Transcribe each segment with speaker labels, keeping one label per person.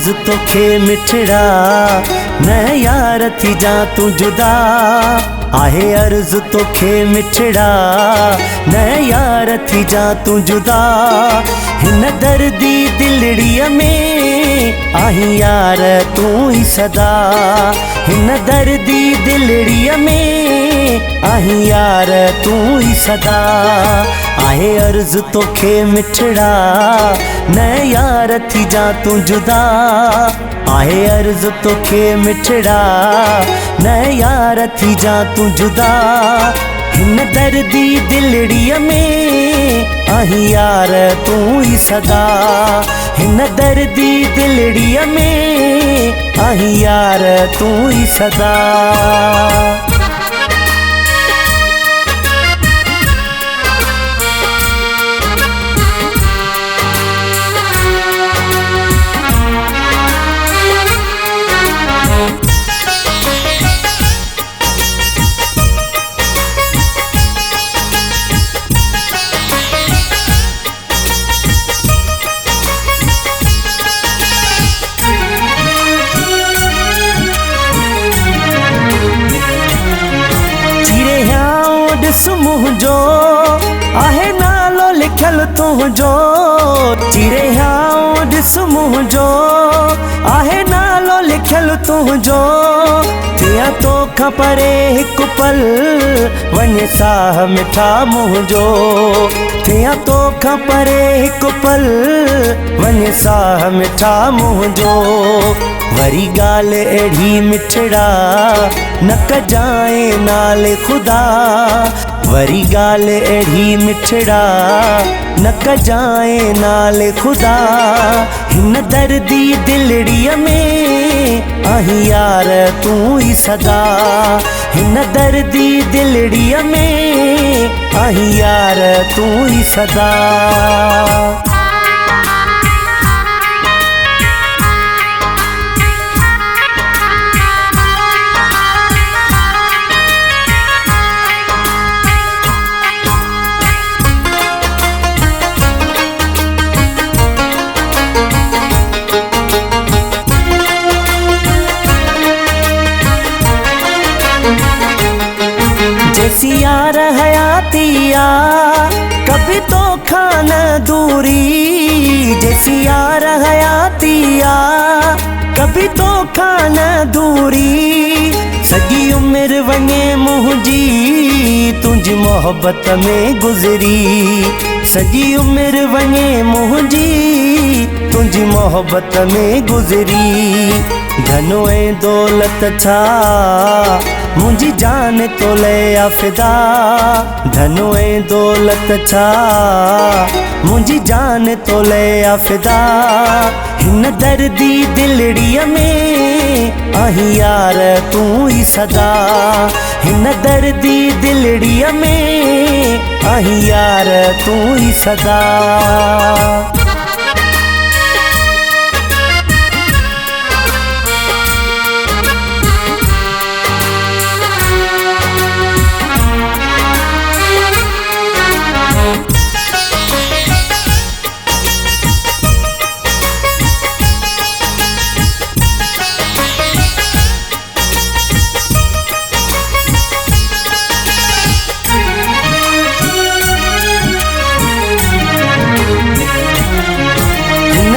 Speaker 1: अर्ज़ तोखे मिठड़ा न यार थी जा तू जुदा। आहे अर्ज़ तोखे मिठड़ा न यार थी जा तू जुदा। हिन दर्दी दिलड़ीअ में आहीं यार तू ही सदा। हिन दर्दी दिलड़ीअ में आहीं यार तू ही सदा। आहे अर्ज़ तोखे मिठड़ा न यार थी जा तू जुदा। आहे अर्ज़ तोखे मिठड़ा न यार थी जा तू जुदा। हिन दर्दी दिलड़ीअ में आहीं यार तू ही सदा। हिन दर्दी दिलड़ीअ में आहीं यार तू ही सदा। ॾिस मुंहिंजो आहे नालो लिखियल तुंहिंजो। चिड़ियाऊं ॾिस मुंहिंजो आहे नालो लिखियल तुंहिंजो। थिया तोखां परे हिकु पल वञे साह मिठा मुंहिंजो। थिया तोखां परे हिकु पल वञे साह मिठा मुंहिंजो। वरी ॻाल्हि अहिड़ी मिठड़ा न कजाए नाले खुदा। वरी ॻाल्हि अहिड़ी मिठड़ा न कजाए नाले खुदा। हिन दर्दी दिलड़ीअ में आहीं यार तू ही सदा। हिन दर्दी दिलड़ीअ में आहीं यार तू ही सदा। जैसी यार हयातिया कभी तो खाना दूरी। जैसी यार हयातिया कभी तो खाना दूरी। सॼी उम्र वञे मुंहिंजी तुंहिंजी मोहब्बत में गुज़री। सॼी उम्र वञे मुंहिंजी तुंहिंजी मोहब्बत में गुज़री। धन ऐं दौलत छा मुंहिंजी जान तो ले आफ़िदा। धन ऐं दौलत छा मुंहिंजी जान तो ले आफ़िदा। हिन दर्दी दिलड़ीअ में आहीं यार तू ही सदा। हिन दर्दी दिलड़ीअ में आहीं यार तू ही सदा।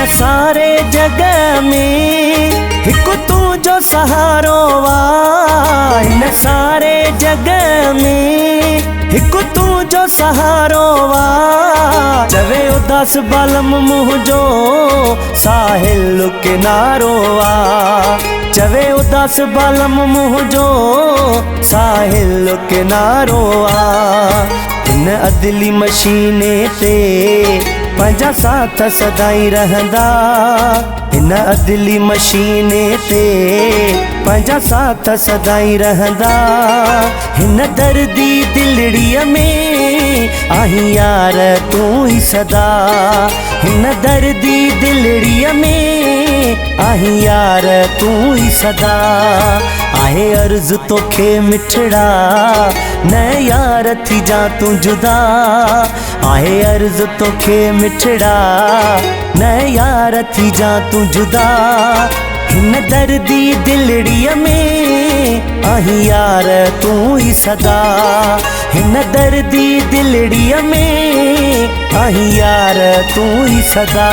Speaker 1: सारे जग में हिकु तुंहिंजो सहारो वा। हिन सारे जग में हिकु तुंहिंजो सहारो वा। चवे उदास बालम मुंहिंजो साहिल किनारो वा। चवे उदास बालम मुंहिंजो साहिल किनारो वा। हिन अदली मशीने ते पंहिंजा साथ सदाई रहंदा। हिन अदली मशीने ते पंहिंजा साथ सदाई रहंदा। हिन दर्दी दिलड़ीअ में आहीं यार तू ही सदा। हिन दर्दी दिलड़ीअ में आहीं यार तू ही सदा। आहे अर्ज़ तोखे मिठड़ा न यार थी जा तू जुदा। आहे अर्ज़ तोखे मिठड़ा न यार थी जा तू जुदा। हिन दर्दी दिलड़ीअ में आहीं यार तू ही सदा। हिन दर्दी दिलड़ीअ में आहीं यार तू ही सदा।